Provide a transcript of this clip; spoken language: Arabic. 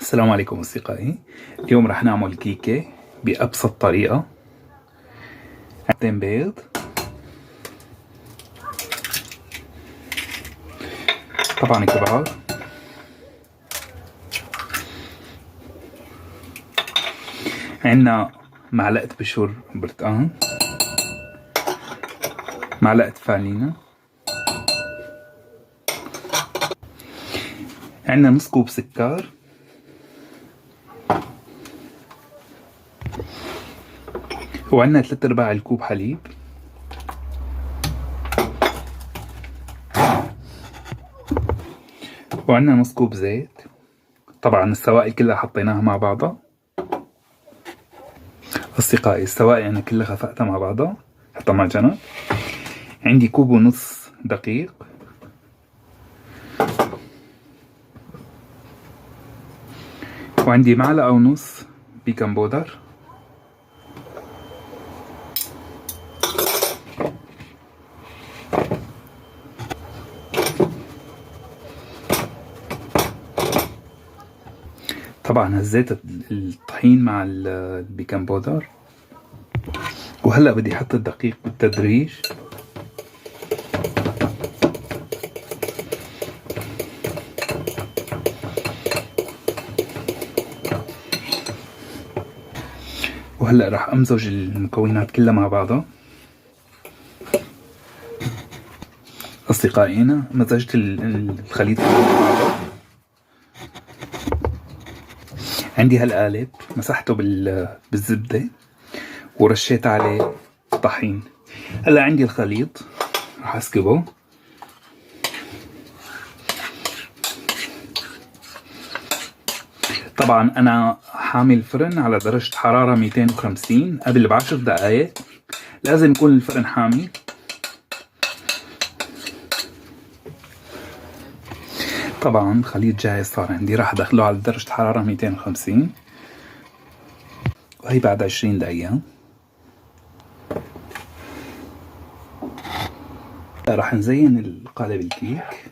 السلام عليكم أصدقائي. اليوم رح نعمل كيكة بأبسط طريقة. عندين بيض، طبعا كبار، عندنا معلقة بشور برتقان، معلقة فانيليا، عندنا نص كوب سكر، وعندنا 3/4 الكوب حليب، وعندنا نص كوب زيت. طبعا السوائل كلها حطيناها مع بعضها. أصدقائي السوائل أنا كلها خفقتها مع بعضها، حطها مع جنب. عندي كوب ونص دقيق، وعندي معلقة ونص بيكنج بودر، طبعا هزيت الطحين مع البيكنج بودر. وهلأ بدي احط الدقيق بالتدريج. وهلأ راح امزج المكونات كلها مع بعضها. أصدقائي أنا مزجت الخليط مع بعضه. عندي هالقالب مسحته بالزبدة ورشيت عليه طحين. هلا عندي الخليط راح اسكبه. طبعا انا حامل الفرن على درجة حرارة 250 قبل ب10 دقايق. لازم يكون الفرن حامي. طبعا خليط جاهز صار عندي، راح ادخله على درجة حرارة 250 وهي بعد 20 دقيقة. راح نزين القالب الكيك.